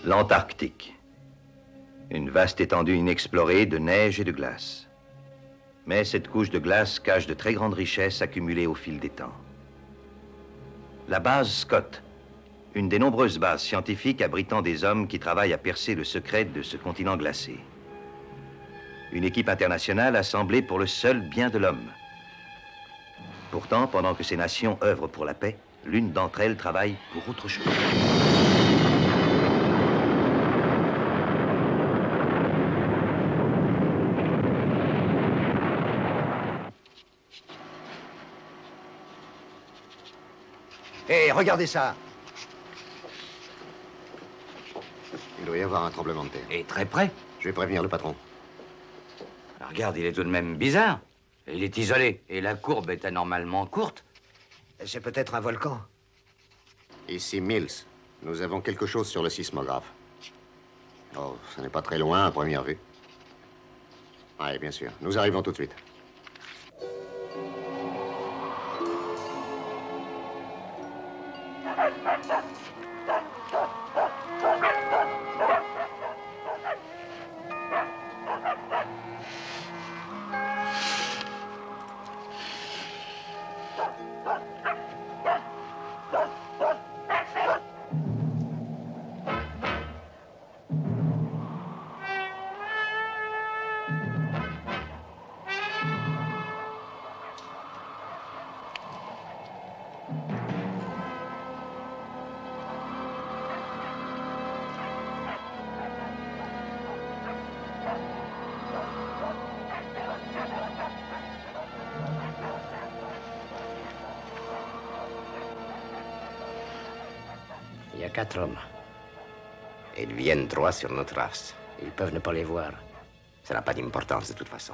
L'Antarctique. Une vaste étendue inexplorée de neige et de glace. Mais cette couche de glace cache de très grandes richesses accumulées au fil des temps. La base Scott, une des nombreuses bases scientifiques abritant des hommes qui travaillent à percer le secret de ce continent glacé. Une équipe internationale assemblée pour le seul bien de l'homme. Pourtant, pendant que ces nations œuvrent pour la paix, l'une d'entre elles travaille pour autre chose. Hé, regardez ça! Il doit y avoir un tremblement de terre. Et très près. Je vais prévenir le patron. Alors, regarde, il est tout de même bizarre. Il est isolé, et la courbe est anormalement courte. C'est peut-être un volcan. Ici, Mills. Nous avons quelque chose sur le sismographe. Oh, ce n'est pas très loin à première vue. Oui, bien sûr. Nous arrivons tout de suite. Il y a 4 hommes. Et ils viennent droit sur notre race. Ils peuvent ne pas les voir. Ça n'a pas d'importance de toute façon.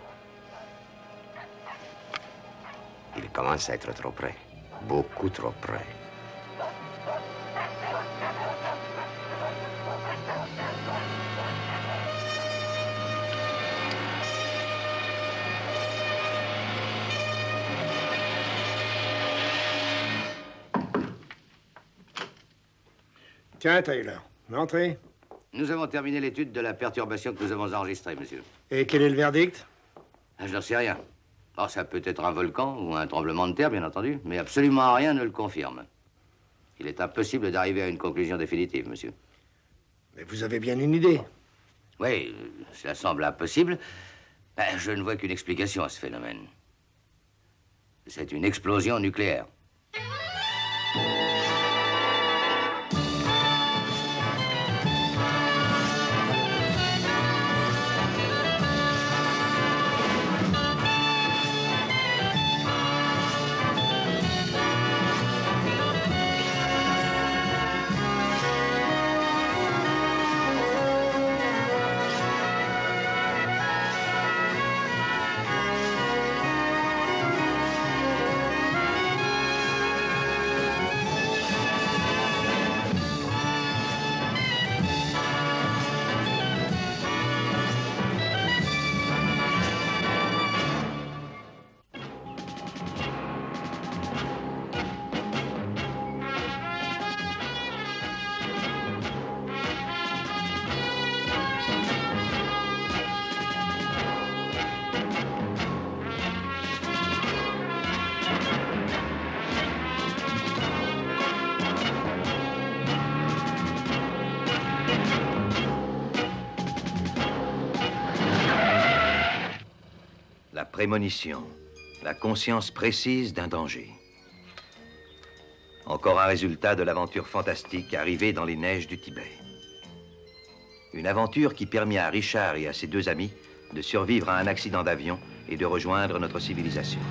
Ils commencent à être trop près. Beaucoup trop près. Tiens, Taylor, entrez. Nous avons terminé l'étude de la perturbation que nous avons enregistrée, monsieur. Et quel est le verdict? Je n'en sais rien. Oh, ça peut être un volcan ou un tremblement de terre, bien entendu, mais absolument rien ne le confirme. Il est impossible d'arriver à une conclusion définitive, monsieur. Mais vous avez bien une idée. Oui, cela semble impossible. Ben, je ne vois qu'une explication à ce phénomène. C'est une explosion nucléaire. La prémonition, la conscience précise d'un danger. Encore un résultat de l'aventure fantastique arrivée dans les neiges du Tibet. Une aventure qui permit à Richard et à ses 2 amis de survivre à un accident d'avion et de rejoindre notre civilisation.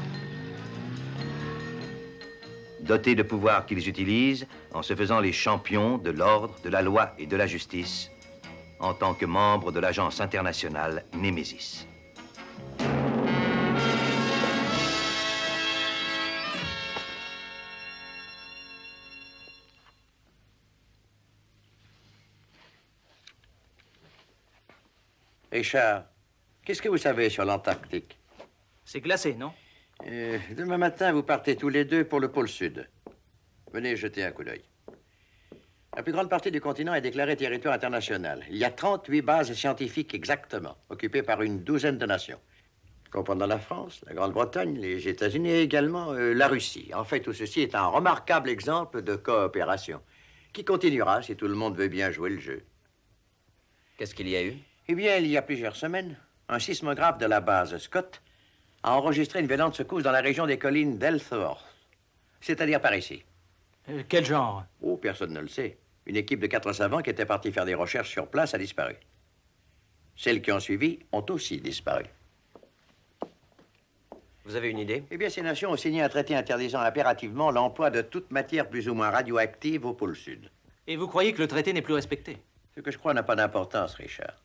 Dotés de pouvoirs qu'ils utilisent en se faisant les champions de l'ordre, de la loi et de la justice, en tant que membres de l'agence internationale Némésis. Richard, qu'est-ce que vous savez sur l'Antarctique? C'est glacé, non? Demain matin, vous partez tous les 2 pour le pôle Sud. Venez jeter un coup d'œil. La plus grande partie du continent est déclarée territoire international. Il y a 38 bases scientifiques exactement, occupées par une douzaine de nations. Comprenant la France, la Grande-Bretagne, les États-Unis et également la Russie. En fait, tout ceci est un remarquable exemple de coopération qui continuera si tout le monde veut bien jouer le jeu. Qu'est-ce qu'il y a eu? Eh bien, il y a plusieurs semaines, un sismographe de la base Scott a enregistré une violente secousse dans la région des collines d'Ellsworth, c'est-à-dire par ici. Quel genre? Oh, personne ne le sait. Une équipe de 4 savants qui était partie faire des recherches sur place a disparu. Celles qui ont suivi ont aussi disparu. Vous avez une idée? Eh bien, ces nations ont signé un traité interdisant impérativement l'emploi de toute matière plus ou moins radioactive au pôle sud. Et vous croyez que le traité n'est plus respecté? Ce que je crois n'a pas d'importance, Richard.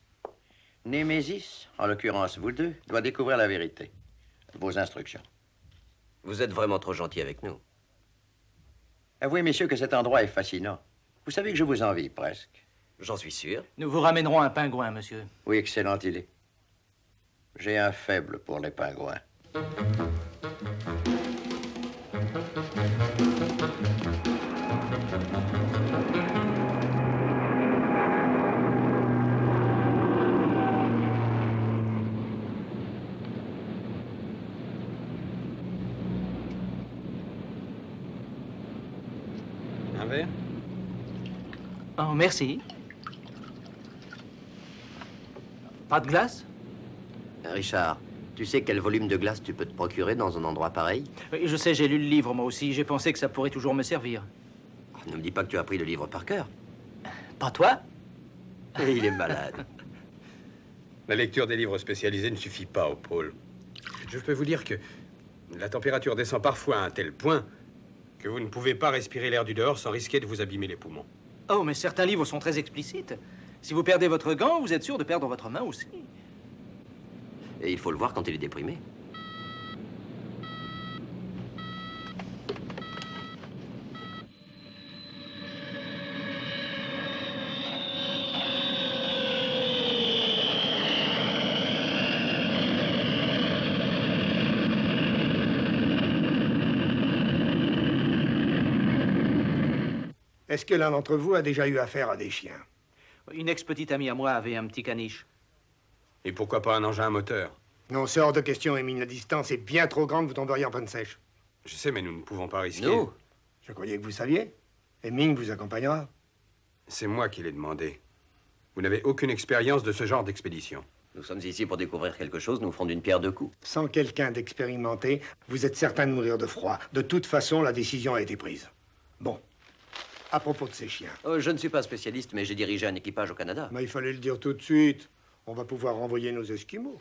Némésis, en l'occurrence vous deux, doit découvrir la vérité. Vos instructions. Vous êtes vraiment trop gentil avec nous. Avouez, messieurs, que cet endroit est fascinant. Vous savez que je vous envie, presque. J'en suis sûr. Nous vous ramènerons un pingouin, monsieur. Oui, excellente idée. J'ai un faible pour les pingouins. Un verre? Oh, merci. Pas de glace? Richard, tu sais quel volume de glace tu peux te procurer dans un endroit pareil? Oui, je sais, j'ai lu le livre, moi aussi. J'ai pensé que ça pourrait toujours me servir. Ne me dis pas que tu as appris le livre par cœur. Pas toi? Et il est malade. La lecture des livres spécialisés ne suffit pas au pôle. Je peux vous dire que la température descend parfois à un tel point que vous ne pouvez pas respirer l'air du dehors sans risquer de vous abîmer les poumons. Oh, mais certains livres sont très explicites. Si vous perdez votre gant, vous êtes sûr de perdre votre main aussi. Et il faut le voir quand il est déprimé. Est-ce que l'un d'entre vous a déjà eu affaire à des chiens? Une ex-petite amie à moi avait un petit caniche. Et pourquoi pas un engin à moteur? Non, c'est hors de question, Émile. La distance est bien trop grande, vous tomberiez en panne sèche. Je sais, mais nous ne pouvons pas risquer. Nous? Je croyais que vous saviez. Et Ming vous accompagnera. C'est moi qui l'ai demandé. Vous n'avez aucune expérience de ce genre d'expédition. Nous sommes ici pour découvrir quelque chose, nous ferons d'une pierre deux coups. Sans quelqu'un d'expérimenté, vous êtes certain de mourir de froid. De toute façon, la décision a été prise. Bon. À propos de ces chiens. Oh, je ne suis pas spécialiste, mais j'ai dirigé un équipage au Canada. Mais il fallait le dire tout de suite. On va pouvoir renvoyer nos Esquimaux.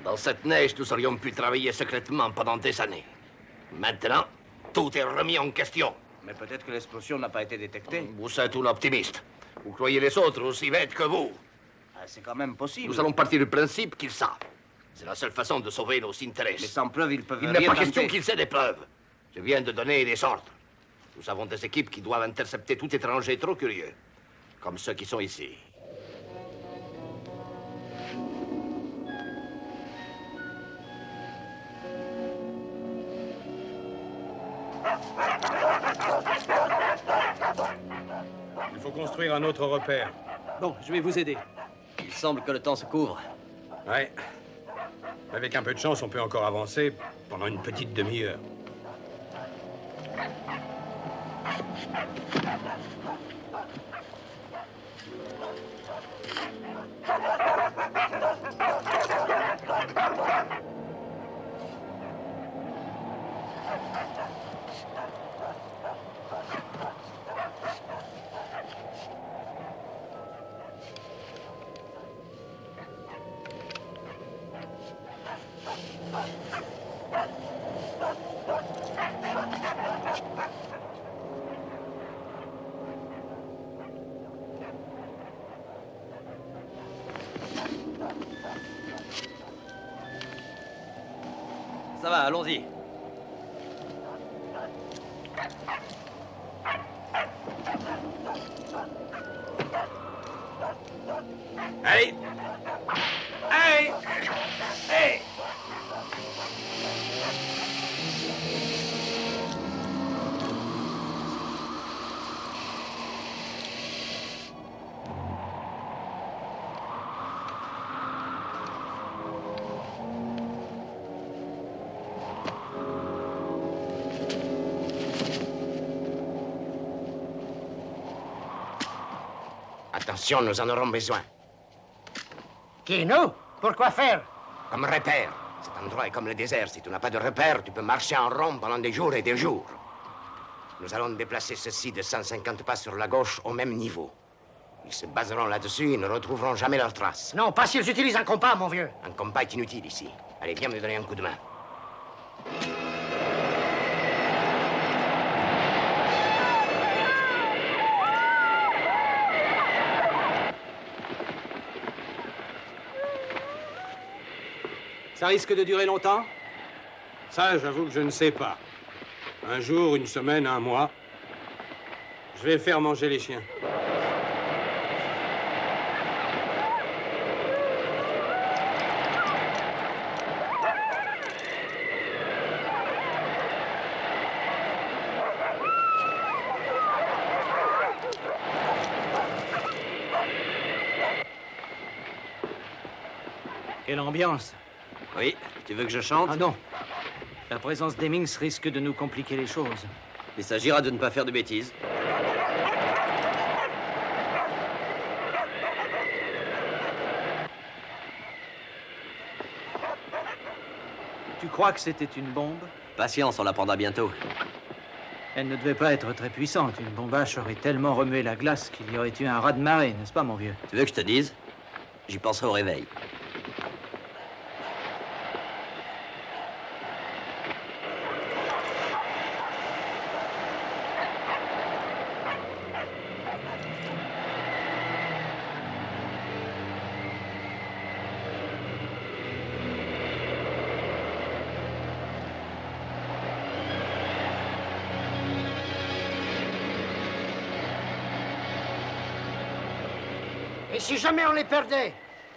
Dans cette neige, nous aurions pu travailler secrètement pendant des années. Maintenant, tout est remis en question. Mais peut-être que l'explosion n'a pas été détectée. Vous êtes un optimiste. Vous croyez les autres aussi bêtes que vous. Ah, c'est quand même possible. Nous allons partir du principe qu'ils savent. C'est la seule façon de sauver nos intérêts. Mais sans preuve, ils peuvent Il rien n'est pas tenter. question qu'ils aient des preuves. Je viens de donner des ordres. Nous avons des équipes qui doivent intercepter tout étranger trop curieux, comme ceux qui sont ici. Il faut construire un autre repère. Bon, je vais vous aider. Il semble que le temps se couvre. Ouais. Avec un peu de chance, on peut encore avancer pendant une petite demi-heure. Ça va, allons-y. Allez! Allez! Allez! Attention, nous en aurons besoin. Qui, nous? Pourquoi faire? Comme repère. Cet endroit est comme le désert. Si tu n'as pas de repère, tu peux marcher en rond pendant des jours et des jours. Nous allons déplacer ceci de 150 pas sur la gauche au même niveau. Ils se baseront là-dessus et ne retrouveront jamais leurs traces. Non, pas s'ils utilisent un compas, mon vieux. Un compas est inutile ici. Allez, viens me donner un coup de main. Ça risque de durer longtemps? Ça, j'avoue que je ne sais pas. Un jour, une semaine, un mois. Je vais faire manger les chiens. Quelle ambiance. Oui, tu veux que je chante? Ah non. La présence d'Hemmings risque de nous compliquer les choses. Il s'agira de ne pas faire de bêtises. Tu crois que c'était une bombe? Patience, on l'apprendra bientôt. Elle ne devait pas être très puissante. Une bombache aurait tellement remué la glace qu'il y aurait eu un raz-de-marée, n'est-ce pas, mon vieux? Tu veux que je te dise? J'y penserai au réveil. Et si jamais on les perdait?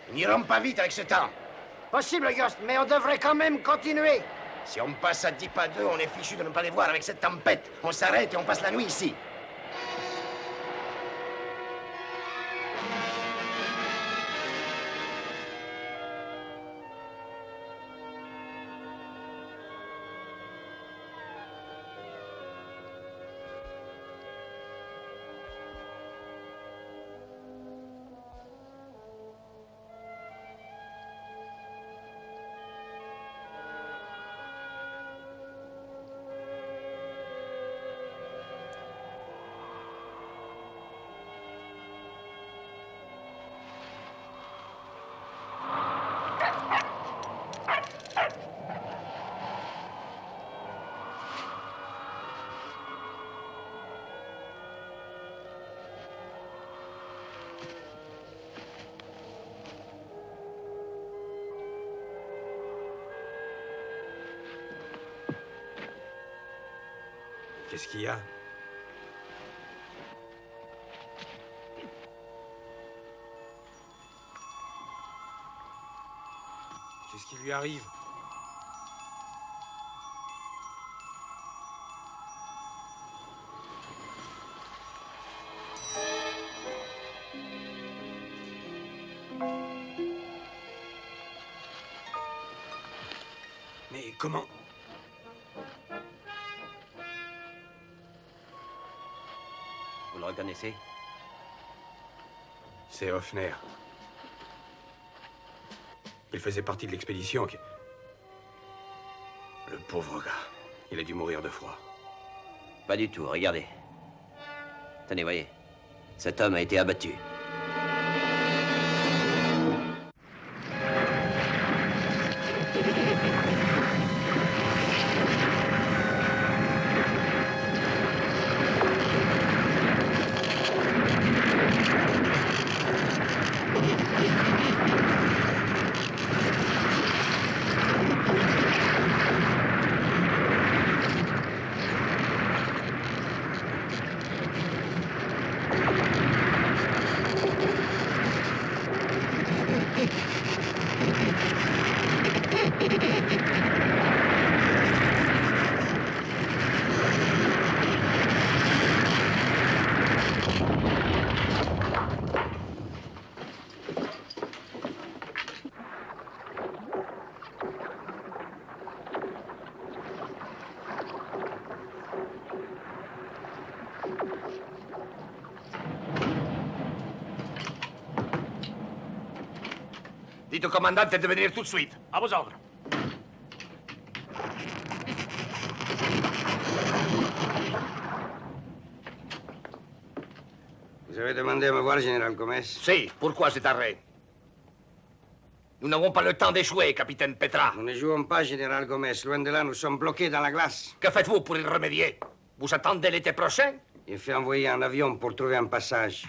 Ils n'iront pas vite avec ce temps. Possible, Yost, mais on devrait quand même continuer. Si on passe à 10 pas d'eux, on est fichu de ne pas les voir avec cette tempête. On s'arrête et on passe la nuit ici. Qu'est-ce qu'il y a? Qu'est-ce qui lui arrive? Mais comment? Vous le reconnaissez? C'est Hoffner. Il faisait partie de l'expédition qui... Le pauvre gars. Il a dû mourir de froid. Pas du tout, regardez. Tenez, voyez. Cet homme a été abattu. Dites au commandant de venir tout de suite. À vos ordres. Vous avez demandé à me voir, général Gomez? Si, pourquoi cet arrêt? Nous n'avons pas le temps d'échouer, capitaine Petra. Nous ne jouons pas, général Gomez. Loin de là, nous sommes bloqués dans la glace. Que faites-vous pour y remédier? Vous attendez l'été prochain? Il fait envoyer un avion pour trouver un passage.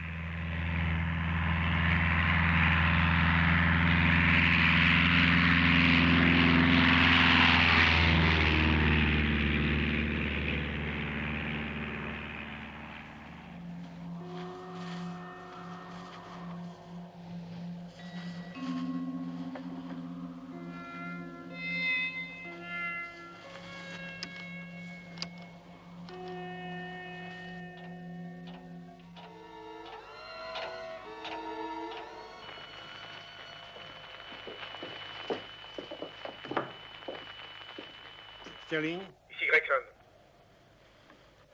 Sterling? Ici Gregson.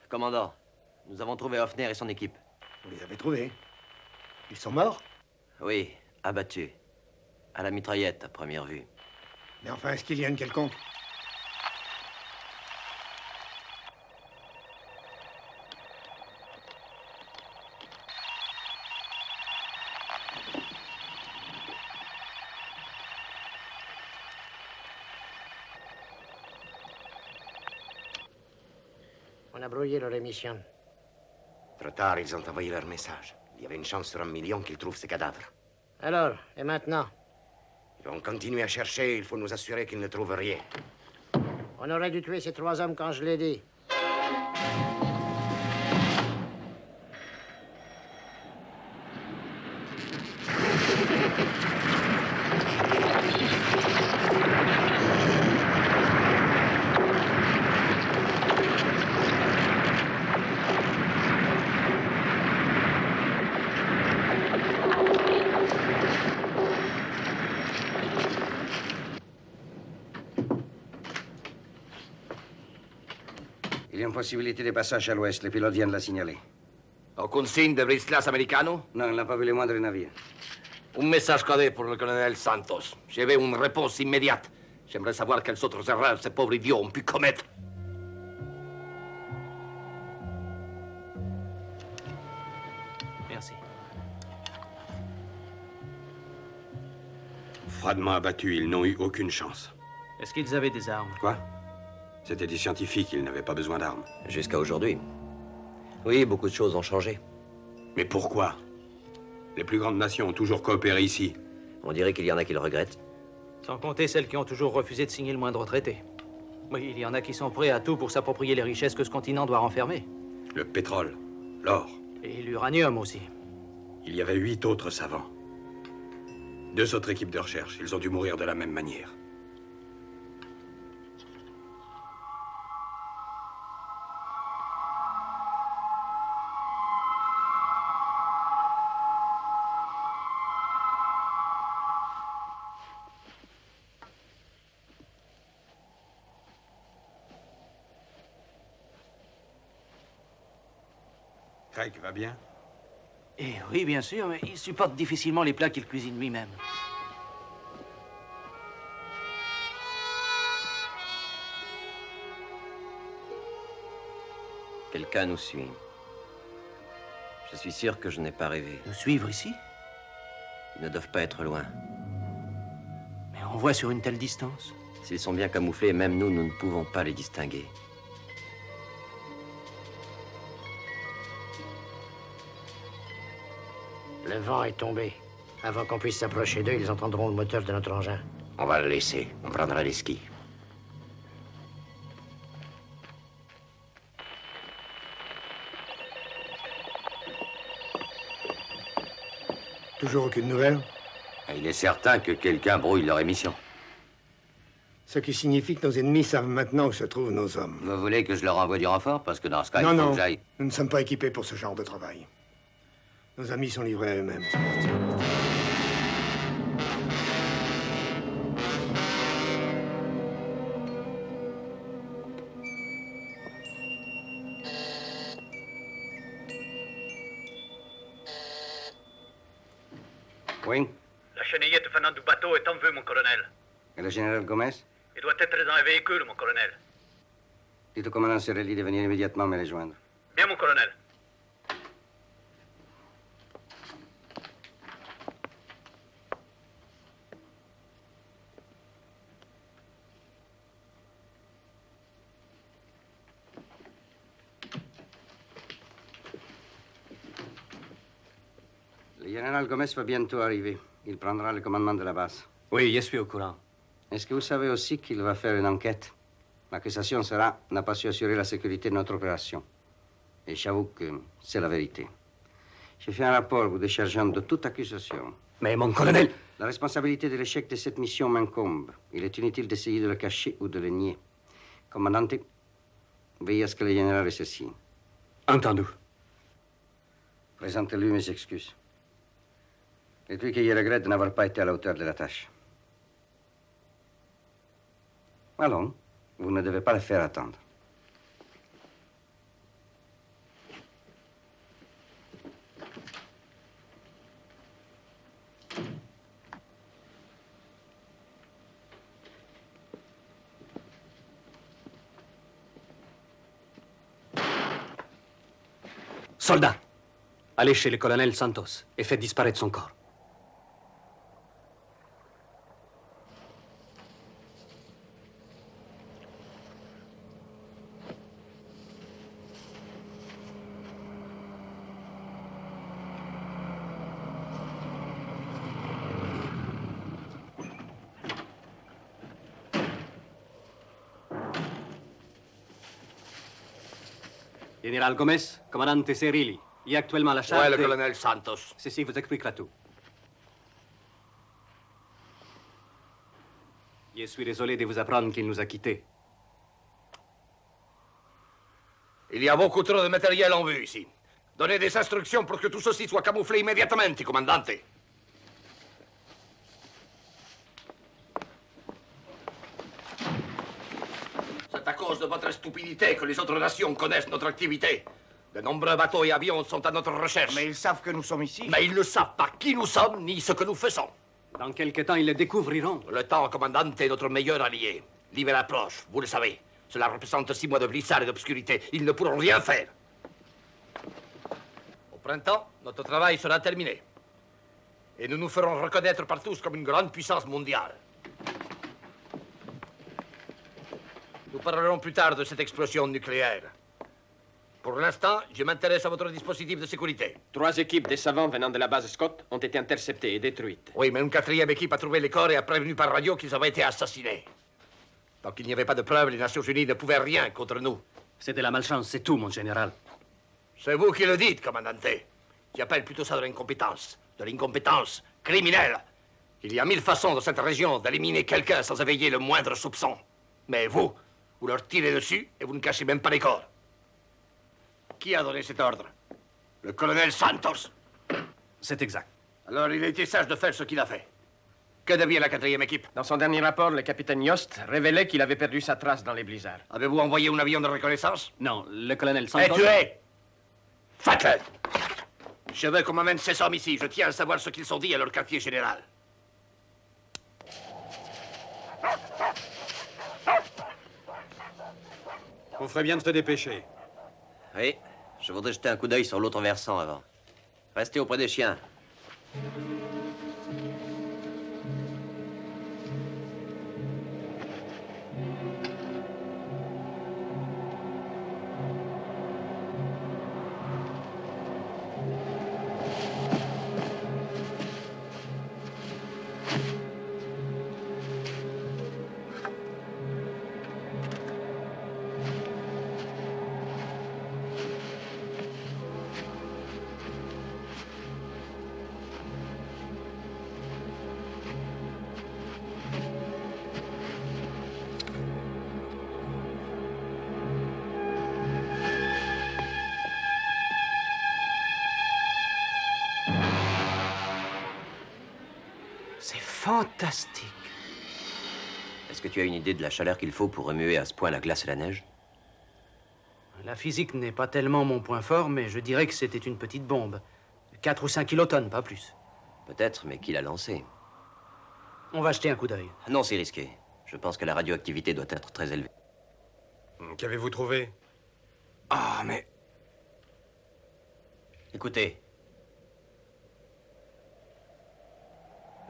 Commandant, nous avons trouvé Hoffner et son équipe. Vous les avez trouvés? Ils sont morts? Oui, abattus. À la mitraillette, à première vue. Mais enfin, est-ce qu'il y a une quelconque? On a brouillé leur émission. Trop tard, ils ont envoyé leur message. Il y avait une chance sur 1 million qu'ils trouvent ces cadavres. Alors, et maintenant? Ils vont continuer à chercher. Il faut nous assurer qu'ils ne trouvent rien. On aurait dû tuer ces 3 hommes quand je l'ai dit. Il y a une possibilité de passage à l'ouest. Les pilotes viennent de la signaler. Aucun signe de brise-glace américano? Non, il n'a pas vu les moindres navires. Un message codé pour le colonel Santos. Je veux une réponse immédiate. J'aimerais savoir quelles autres erreurs ces pauvres idiots ont pu commettre. Merci. Froidement abattus, ils n'ont eu aucune chance. Est-ce qu'ils avaient des armes? Quoi? C'étaient des scientifiques, ils n'avaient pas besoin d'armes. Jusqu'à aujourd'hui. Oui, beaucoup de choses ont changé. Mais pourquoi? Les plus grandes nations ont toujours coopéré ici. On dirait qu'il y en a qui le regrettent. Sans compter celles qui ont toujours refusé de signer le moindre traité. Oui, il y en a qui sont prêts à tout pour s'approprier les richesses que ce continent doit renfermer. Le pétrole, l'or. Et l'uranium aussi. Il y avait 8 autres savants. 2 autres équipes de recherche. Ils ont dû mourir de la même manière. Craig va bien? Eh oui, bien sûr, mais il supporte difficilement les plats qu'il cuisine lui-même. Quelqu'un nous suit. Je suis sûr que je n'ai pas rêvé. Nous suivre ici? Ils ne doivent pas être loin. Mais on voit sur une telle distance. S'ils sont bien camouflés, même nous, nous ne pouvons pas les distinguer. Le vent est tombé. Avant qu'on puisse s'approcher d'eux, ils entendront le moteur de notre engin. On va le laisser. On prendra les skis. Toujours aucune nouvelle? Il est certain que quelqu'un brouille leur émission. Ce qui signifie que nos ennemis savent maintenant où se trouvent nos hommes. Vous voulez que je leur envoie du renfort? Parce que dans ce cas, Non, il faut non, que j'aille. nous ne sommes pas équipés pour ce genre de travail. Nos amis sont livrés à eux-mêmes. Oui? La chenillette venant du bateau est en vue, mon colonel. Et le général Gomez? Il doit être dans le véhicule, mon colonel. Dites au commandant Cirelli de venir immédiatement me rejoindre. Bien, mon colonel. Le général Gomez va bientôt arriver. Il prendra le commandement de la base. Oui, je suis au courant. Est-ce que vous savez aussi qu'il va faire une enquête? L'accusation sera n'a pas su assurer la sécurité de notre opération. Et j'avoue que c'est la vérité. J'ai fait un rapport vous déchargeant de toute accusation. Mais mon colonel... La responsabilité de l'échec de cette mission m'incombe. Il est inutile d'essayer de le cacher ou de le nier. Commandante, veillez à ce que le général ait ceci. Entendu. Présentez-lui mes excuses. Dites-lui qu'il regrette de n'avoir pas été à la hauteur de la tâche. Allons, vous ne devez pas le faire attendre. Soldats, allez chez le colonel Santos et faites disparaître son corps. Général Gomez, commandante Cirilli, il y a actuellement la charge. Ouais, le de... colonel Santos. Ceci vous expliquera tout. Je suis désolé de vous apprendre qu'il nous a quittés. Il y a beaucoup trop de matériel en vue ici. Donnez des instructions pour que tout ceci soit camouflé immédiatement, commandante. C'est à cause de votre stupidité que les autres nations connaissent notre activité. De nombreux bateaux et avions sont à notre recherche. Mais ils savent que nous sommes ici. Mais ils ne savent pas qui nous sommes ni ce que nous faisons. Dans quelque temps, ils le découvriront. Le temps, commandante, est notre meilleur allié. L'hiver approche, vous le savez. Cela représente 6 mois de glissade et d'obscurité. Ils ne pourront rien faire. Au printemps, notre travail sera terminé. Et nous nous ferons reconnaître par tous comme une grande puissance mondiale. Nous parlerons plus tard de cette explosion nucléaire. Pour l'instant, je m'intéresse à votre dispositif de sécurité. 3 équipes des savants venant de la base Scott ont été interceptées et détruites. Oui, mais une 4e équipe a trouvé les corps et a prévenu par radio qu'ils avaient été assassinés. Tant qu'il n'y avait pas de preuves, les Nations Unies ne pouvaient rien contre nous. C'est de la malchance, c'est tout, mon général. C'est vous qui le dites, commandante. J'appelle plutôt ça de l'incompétence. De l'incompétence criminelle. Il y a 1000 façons dans cette région d'éliminer quelqu'un sans éveiller le moindre soupçon. Mais vous leur tirez dessus et vous ne cachez même pas les corps. Qui a donné cet ordre? Le colonel Santos. C'est exact. Alors il a été sage de faire ce qu'il a fait. Que devient la 4e équipe? Dans son dernier rapport, le capitaine Yost révélait qu'il avait perdu sa trace dans les blizzards. Avez-vous envoyé un avion de reconnaissance? Non, le colonel Santos... Et tué! Faites-le! Je veux qu'on m'amène ces hommes ici. Je tiens à savoir ce qu'ils ont dit à leur quartier général. On ferait bien de se dépêcher. Oui, je voudrais jeter un coup d'œil sur l'autre versant avant. Restez auprès des chiens. Fantastique. Est-ce que tu as une idée de la chaleur qu'il faut pour remuer à ce point la glace et la neige? La physique n'est pas tellement mon point fort, mais je dirais que c'était une petite bombe. 4 ou 5 kilotonnes, pas plus. Peut-être, mais qui l'a lancée? On va jeter un coup d'œil. Non, c'est risqué. Je pense que la radioactivité doit être très élevée. Qu'avez-vous trouvé? Ah, mais... Écoutez.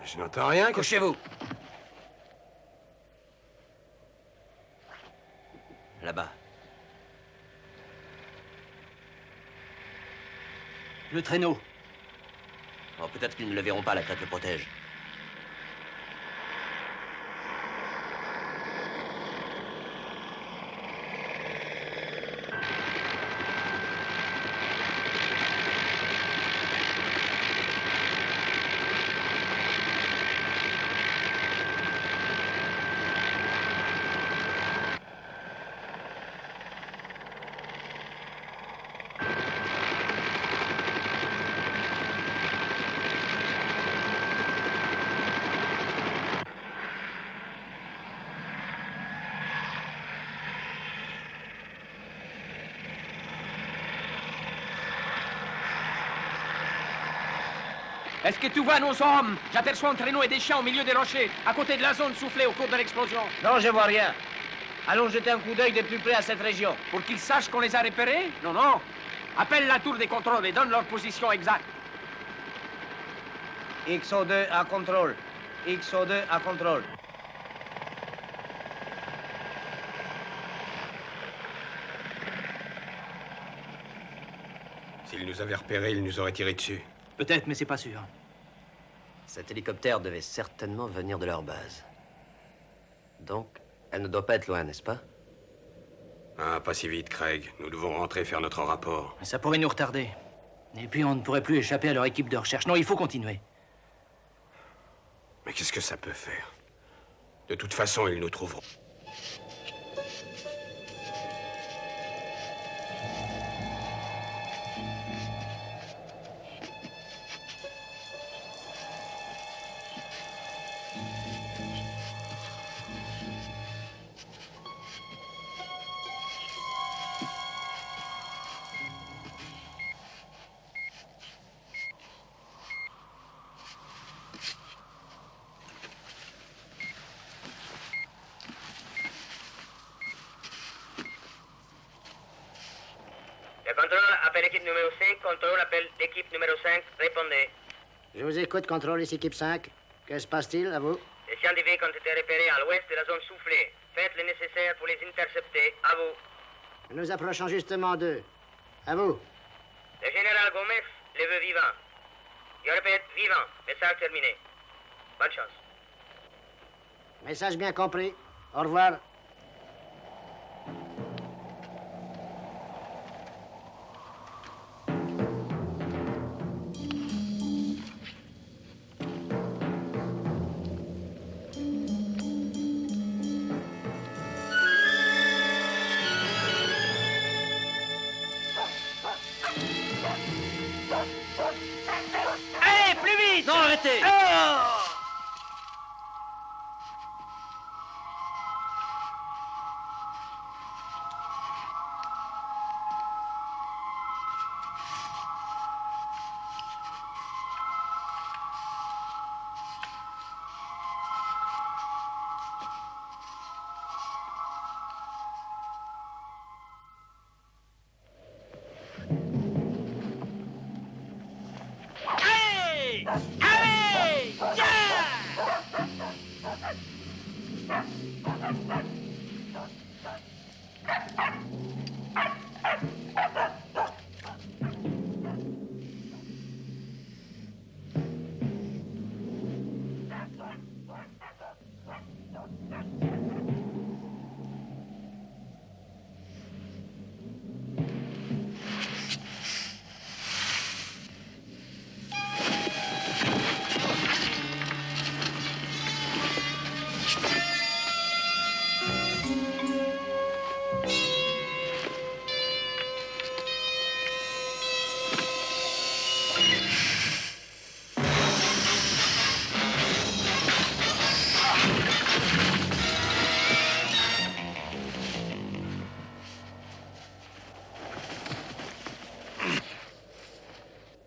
Je n'entends rien. Couchez-vous. Là-bas. Le traîneau. Oh, peut-être qu'ils ne le verront pas, la crête le protège. Est-ce que tout va, nos hommes? J'aperçois un traîneau et des chiens au milieu des rochers, à côté de la zone soufflée au cours de l'explosion. Non, je vois rien. Allons jeter un coup d'œil de plus près à cette région. Pour qu'ils sachent qu'on les a repérés? Non, non. Appelle la tour des contrôles et donne leur position exacte. XO2 à contrôle. XO2 à contrôle. S'ils nous avaient repérés, ils nous auraient tiré dessus. Peut-être, mais c'est pas sûr. Cet hélicoptère devait certainement venir de leur base. Donc, elle ne doit pas être loin, n'est-ce pas? Ah, pas si vite, Craig. Nous devons rentrer faire notre rapport. Ça pourrait nous retarder. Et puis, on ne pourrait plus échapper à leur équipe de recherche. Non, il faut continuer. Mais qu'est-ce que ça peut faire? De toute façon, ils nous trouveront. Le contrôle appelle équipe numéro 5, contrôle appelle l'équipe numéro 5, répondez. Je vous écoute, contrôle, ici équipe 5. Que se passe-t-il, à vous? Les scientifiques ont été repérés à l'ouest de la zone soufflée. Faites le nécessaire pour les intercepter. À vous. Nous approchons justement d'eux. À vous. Le général Gomez les veut vivants. Je répète, vivants. Message terminé. Bonne chance. Message bien compris. Au revoir. Allez, plus vite! Non, arrêtez! Allez! Allez! Yeah!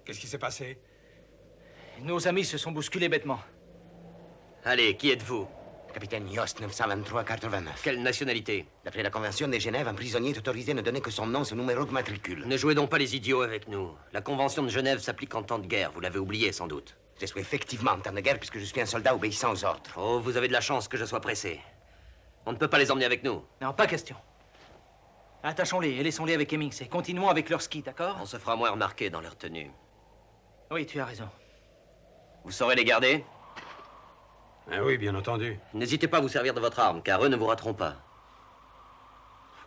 Qu'est-ce qui s'est passé? Nos amis se sont bousculés bêtement. Allez, qui êtes-vous? Capitaine Yost, 923-89. Quelle nationalité? D'après la Convention de Genève, un prisonnier est autorisé à ne donner que son nom, son numéro de matricule. Ne jouez donc pas les idiots avec nous. La Convention de Genève s'applique en temps de guerre. Vous l'avez oublié, sans doute. Je suis effectivement en temps de guerre puisque je suis un soldat obéissant aux ordres. Oh, vous avez de la chance que je sois pressé. On ne peut pas les emmener avec nous. Non, pas question. Attachons-les et laissons-les avec Hemmings et continuons avec leur ski, d'accord? On se fera moins remarquer dans leur tenue. Oui, tu as raison. Vous saurez les garder? Ah oui, bien entendu. N'hésitez pas à vous servir de votre arme, car eux ne vous rateront pas.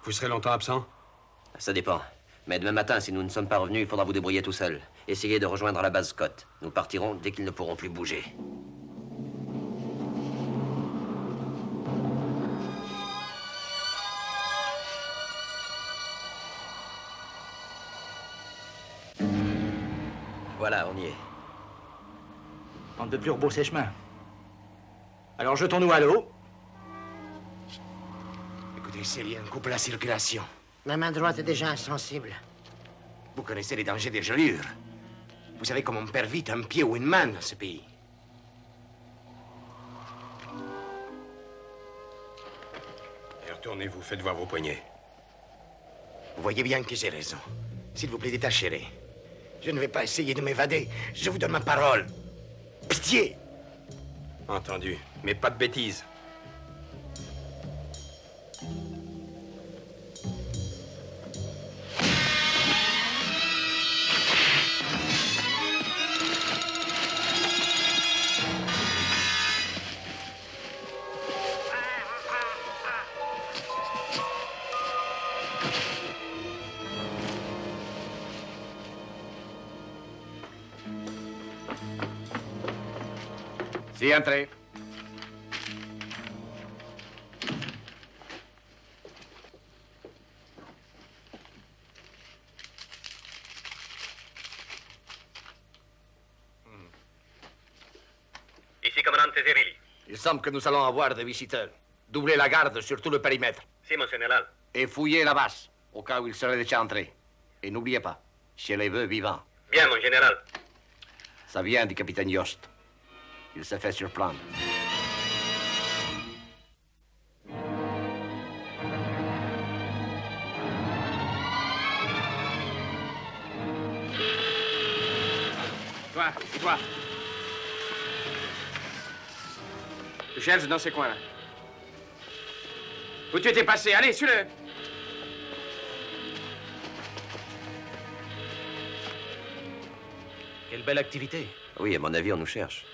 Vous serez longtemps absent? Ça dépend. Mais demain matin, si nous ne sommes pas revenus, il faudra vous débrouiller tout seul. Essayez de rejoindre la base Scott. Nous partirons dès qu'ils ne pourront plus bouger. Voilà, on y est. On ne peut plus rebrousser chemin. Alors jetons-nous à l'eau. Écoutez, Célien, coupe la circulation. Ma main droite est déjà insensible. Vous connaissez les dangers des gelures. Vous savez comment on perd vite un pied ou une main dans ce pays. Et retournez-vous, faites voir vos poignets. Vous voyez bien que j'ai raison. S'il vous plaît, détachez-les. Je ne vais pas essayer de m'évader. Je vous donne ma parole. Pitié! Entendu, mais pas de bêtises. Si, entrez. Ici, commandant Tezerilli. Il semble que nous allons avoir des visiteurs. Doublez la garde sur tout le périmètre. Si, mon général. Et fouillez la base, au cas où ils seraient déjà entrés. Et n'oubliez pas, chez les vœux vivants. Bien, mon général. Ça vient du capitaine Yost. Il s'est fait surprendre. Toi, et toi. Tu cherches dans ces coins-là. Où tu étais passé? Allez, suis-le. Quelle belle activité. Oui, à mon avis, on nous cherche.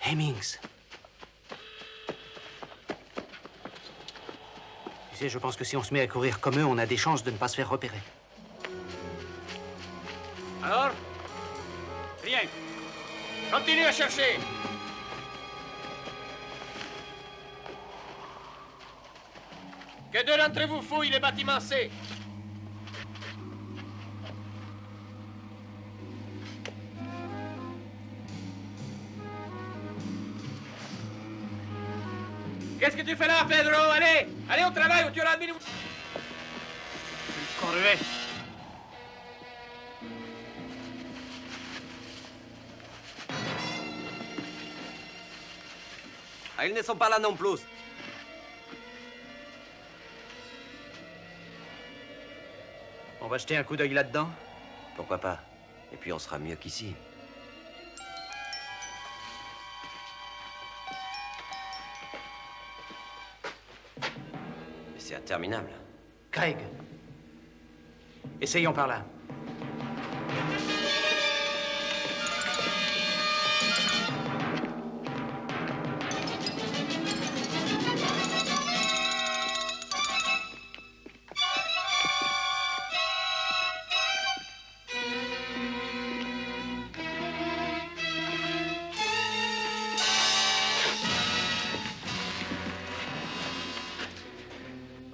Hemmings. Tu sais, je pense que si on se met à courir comme eux, on a des chances de ne pas se faire repérer. Alors? Rien. Continue à chercher. Que deux d'entre vous fouillent les bâtiments C. Qu'est-ce que tu fais là, Pedro? Allez! Allez au travail ou tu auras admis... Corvée. Ah, ils ne sont pas là non plus. On va jeter un coup d'œil là-dedans? Pourquoi pas? Et puis on sera mieux qu'ici. Mais c'est interminable. Craig. Essayons par là.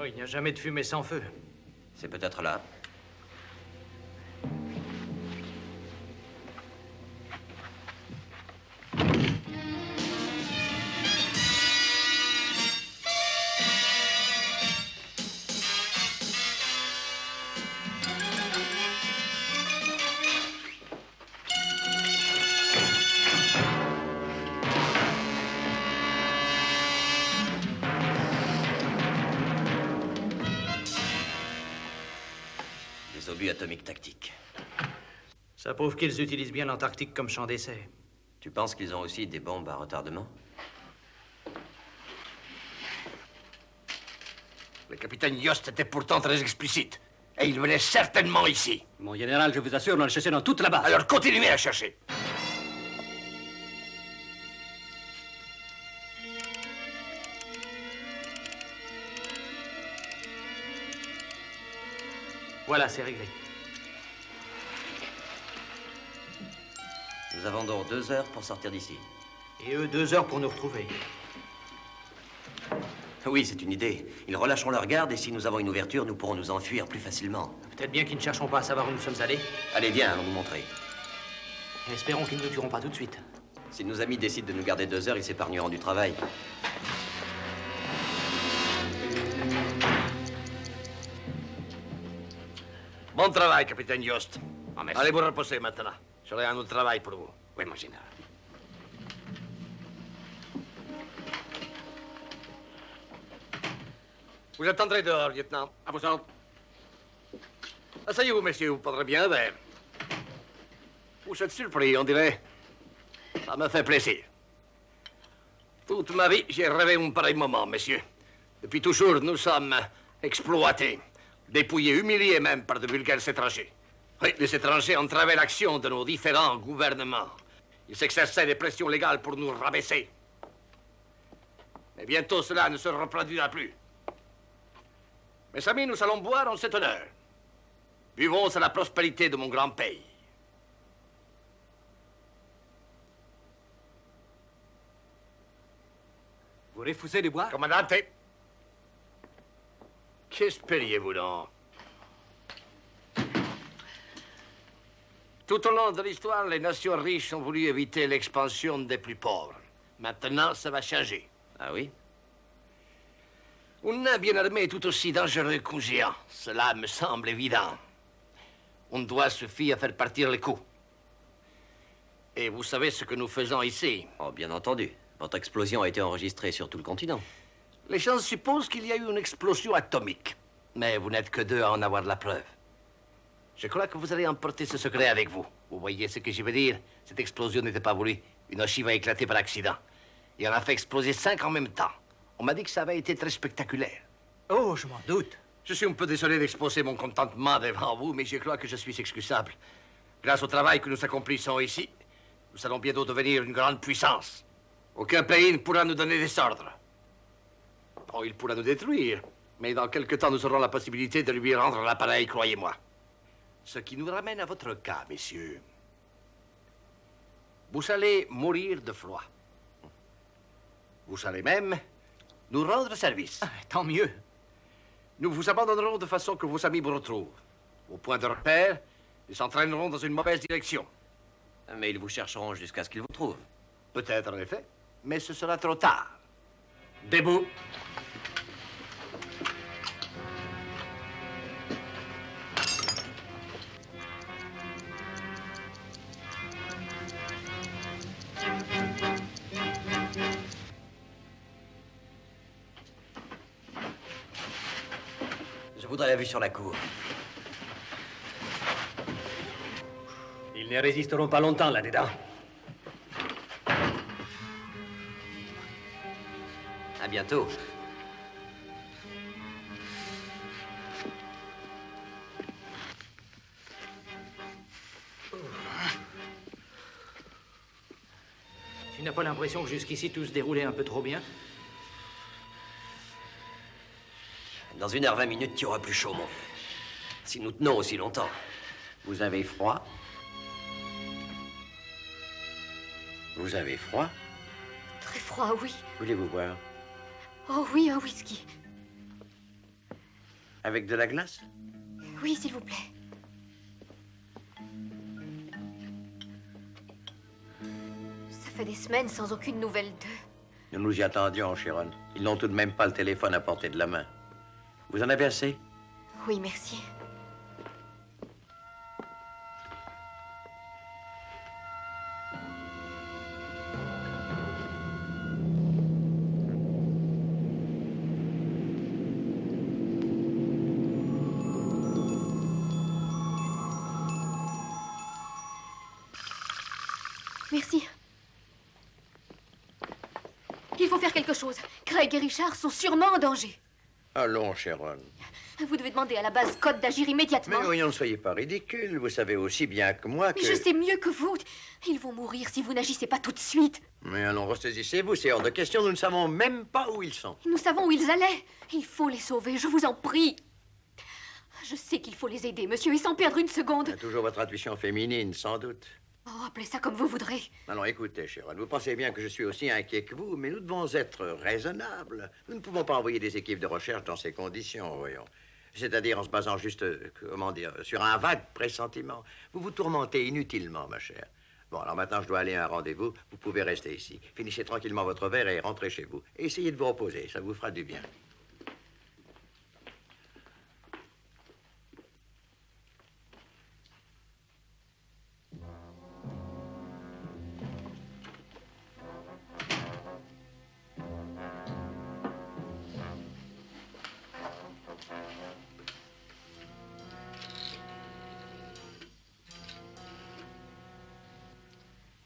Oh, il n'y a jamais de fumée sans feu. C'est peut-être là. des obus atomiques tactiques. Ça prouve qu'ils utilisent bien l'Antarctique comme champ d'essai. Tu penses qu'ils ont aussi des bombes à retardement? Le capitaine Yost était pourtant très explicite. Et il venait certainement ici. Mon général, je vous assure, on l'a cherché dans toute la base. Alors continuez à chercher. Voilà, c'est réglé. Nous avons donc 2 heures pour sortir d'ici. Et eux, 2 heures pour nous retrouver. Oui, c'est une idée. Ils relâcheront leur garde et si nous avons une ouverture, nous pourrons nous enfuir plus facilement. Peut-être bien qu'ils ne chercheront pas à savoir où nous sommes allés. Allez, viens, allons nous montrer. Et espérons qu'ils ne nous tueront pas tout de suite. Si nos amis décident de nous garder 2 heures, ils s'épargneront du travail. Bon travail, capitaine Yost. Allez vous reposer maintenant. J'aurai un autre travail pour vous. Oui, mon général. Vous attendrez dehors, lieutenant. À vos ordres. Asseyez-vous, messieurs, vous parlerez bien verre. Vous êtes surpris, on dirait. Ça me fait plaisir. Toute ma vie, j'ai rêvé un pareil moment, messieurs. Depuis toujours, nous sommes exploités, dépouillés, humiliés même par de vulgaires étrangers. Oui, les étrangers entravaient l'action de nos différents gouvernements. Ils s'exerçaient des pressions légales pour nous rabaisser. Mais bientôt, cela ne se reproduira plus. Mes amis, nous allons boire en cet honneur. Buvons à la prospérité de mon grand pays. Vous refusez de boire? Commandante, qu'espériez-vous donc? Tout au long de l'histoire, les nations riches ont voulu éviter l'expansion des plus pauvres. Maintenant, ça va changer. Ah oui? Un nain bien armé est tout aussi dangereux qu'un géant. Cela me semble évident. On doit suffire à faire partir les coups. Et vous savez ce que nous faisons ici? Oh, bien entendu. Votre explosion a été enregistrée sur tout le continent. Les gens supposent qu'il y a eu une explosion atomique. Mais vous n'êtes que 2 à en avoir la preuve. Je crois que vous allez emporter ce secret avec vous. Vous voyez ce que je veux dire? Cette explosion n'était pas voulue. Une ogive a éclaté par accident. Et on a fait exploser 5 en même temps. On m'a dit que ça avait été très spectaculaire. Oh, je m'en doute. Je suis un peu désolé d'exposer mon contentement devant vous, mais je crois que je suis excusable. Grâce au travail que nous accomplissons ici, nous allons bientôt devenir une grande puissance. Aucun pays ne pourra nous donner des ordres. Bon, il pourra nous détruire, mais dans quelque temps, nous aurons la possibilité de lui rendre l'appareil, croyez-moi. Ce qui nous ramène à votre cas, messieurs. Vous allez mourir de froid. Vous allez même nous rendre service. Ah, tant mieux. Nous vous abandonnerons de façon que vos amis vous retrouvent. Au point de repère, ils s'entraîneront dans une mauvaise direction. Mais ils vous chercheront jusqu'à ce qu'ils vous trouvent. Peut-être, en effet, mais ce sera trop tard. Debout. Je voudrais la vue sur la cour. Ils ne résisteront pas longtemps là-dedans. À bientôt. Tu n'as pas l'impression que jusqu'ici tout se déroulait un peu trop bien? Dans 1h20, tu auras plus chaud, mon vieux. Si nous tenons aussi longtemps. Vous avez froid? Vous avez froid? Très froid, oui. Voulez-vous boire? Oh oui, un whisky. Avec de la glace? Oui, s'il vous plaît. Ça fait des semaines sans aucune nouvelle d'eux. Nous nous y attendions, Chiron. Ils n'ont tout de même pas le téléphone à portée de la main. Vous en avez assez? Oui, merci. Merci. Il faut faire quelque chose. Craig et Richard sont sûrement en danger. Allons, Sharon. Vous devez demander à la base Scott d'agir immédiatement. Mais voyons, ne soyez pas ridicule. Vous savez aussi bien que moi que... Mais je sais mieux que vous. Ils vont mourir si vous n'agissez pas tout de suite. Mais allons, ressaisissez-vous, c'est hors de question. Nous ne savons même pas où ils sont. Nous savons où ils allaient. Il faut les sauver, je vous en prie. Je sais qu'il faut les aider, monsieur, et sans perdre une seconde. Toujours votre intuition féminine, sans doute. Oh, appelez ça comme vous voudrez. Alors écoutez, Sharon, vous pensez bien que je suis aussi inquiet que vous, mais nous devons être raisonnables. Nous ne pouvons pas envoyer des équipes de recherche dans ces conditions, voyons. C'est-à-dire en se basant juste, comment dire, sur un vague pressentiment. Vous vous tourmentez inutilement, ma chère. Bon, alors maintenant, je dois aller à un rendez-vous. Vous pouvez rester ici. Finissez tranquillement votre verre et rentrez chez vous. Et essayez de vous reposer, ça vous fera du bien.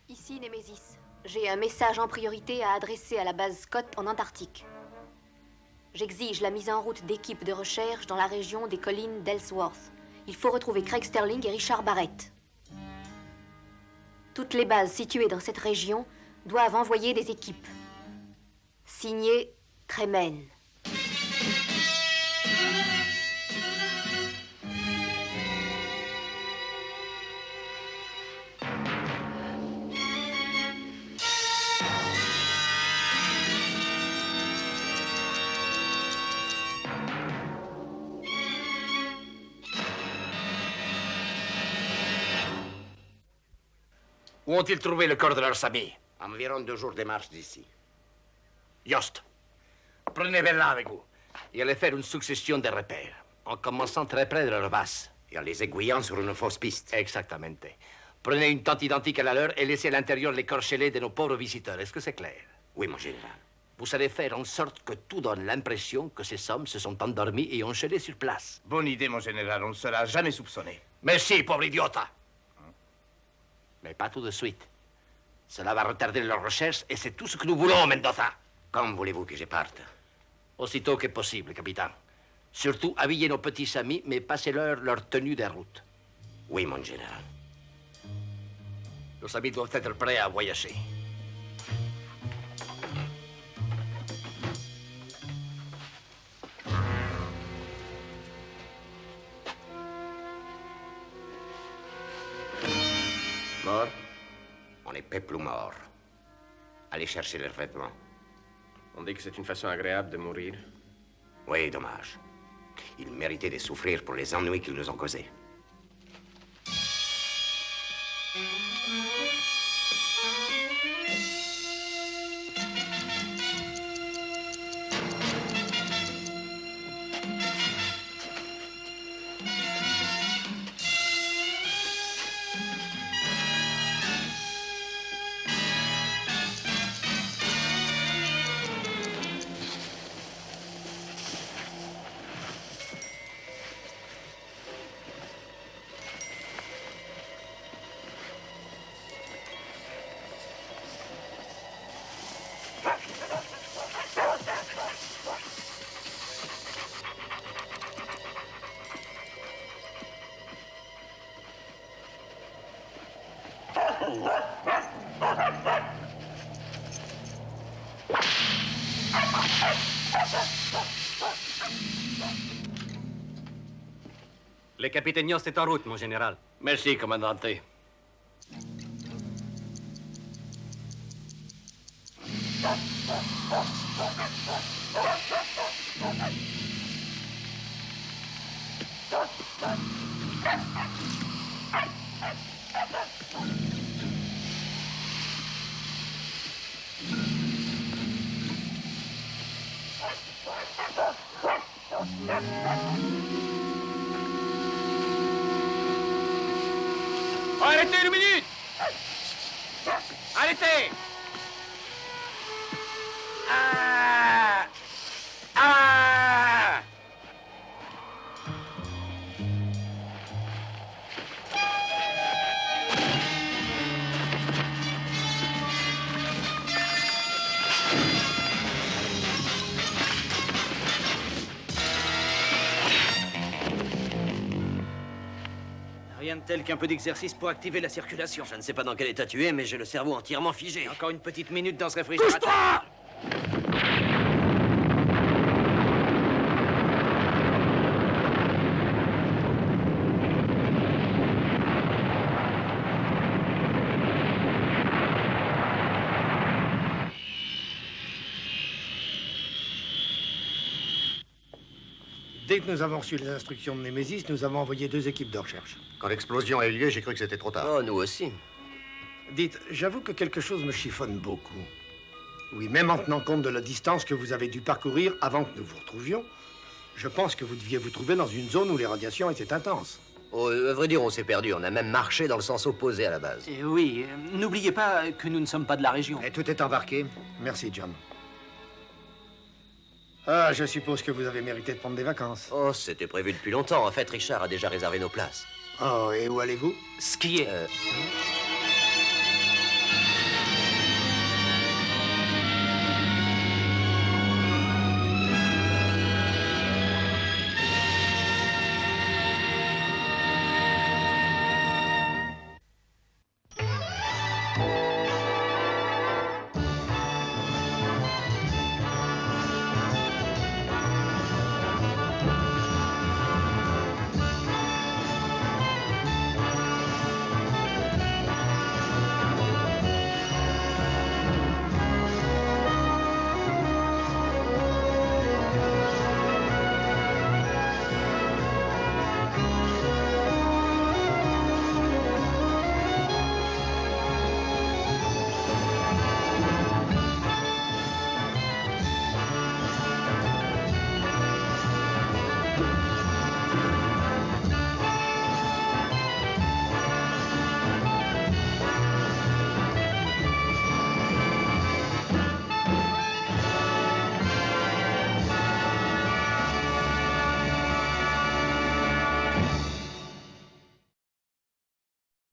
Ici, Némésis. J'ai un message en priorité à adresser à la base Scott en Antarctique. J'exige la mise en route d'équipes de recherche dans la région des collines d'Ellsworth. Il faut retrouver Craig Sterling et Richard Barrett. Toutes les bases situées dans cette région doivent envoyer des équipes. Signé Kremen. Où ont-ils trouvé le corps de leurs amis? Environ 2 jours de marche d'ici. Yost, prenez Bella avec vous et allez faire une succession de repères, en commençant très près de leur base. Et en les aiguillant sur une fausse piste. Exactamente. Prenez une tente identique à la leur et laissez à l'intérieur les corps scellés de nos pauvres visiteurs. Est-ce que c'est clair? Oui, mon général. Vous allez faire en sorte que tout donne l'impression que ces hommes se sont endormis et ont gelé sur place. Bonne idée, mon général. On ne sera jamais soupçonné. Merci, pauvre idiota. Mais pas tout de suite. Cela va retarder leurs recherches et c'est tout ce que nous voulons, Mendoza. Quand voulez-vous que je parte? Aussitôt que possible, capitaine. Surtout, habillez nos petits amis, mais passez-leur leur tenue de route. Oui, mon général. Nos amis doivent être prêts à voyager. Mort? On est peuple ou mort. Allez chercher leurs vêtements. On dit que c'est une façon agréable de mourir. Oui, dommage. Ils méritaient de souffrir pour les ennuis qu'ils nous ont causés. Le capitaine Yost est en route, mon général. Merci, commandante. Arrêtez une minute! Arrêtez! Ah! Ah! Rien de tel qu'un peu d'exercice pour activer la circulation. Je ne sais pas dans quel état tu es, mais j'ai le cerveau entièrement figé. Encore une petite minute dans ce réfrigérateur. Couche-toi! Dès que nous avons reçu les instructions de Némésis, nous avons envoyé 2 équipes de recherche. Quand l'explosion a eu lieu, j'ai cru que c'était trop tard. Oh, nous aussi. Dites, j'avoue que quelque chose me chiffonne beaucoup. Oui, même en tenant compte de la distance que vous avez dû parcourir avant que nous vous retrouvions, je pense que vous deviez vous trouver dans une zone où les radiations étaient intenses. Oh, à vrai dire, on s'est perdu. On a même marché dans le sens opposé à la base. Oui, n'oubliez pas que nous ne sommes pas de la région. Et tout est embarqué. Merci, John. Ah, je suppose que vous avez mérité de prendre des vacances. Oh, c'était prévu depuis longtemps. En fait, Richard a déjà réservé nos places. Oh, et où allez-vous? Skier.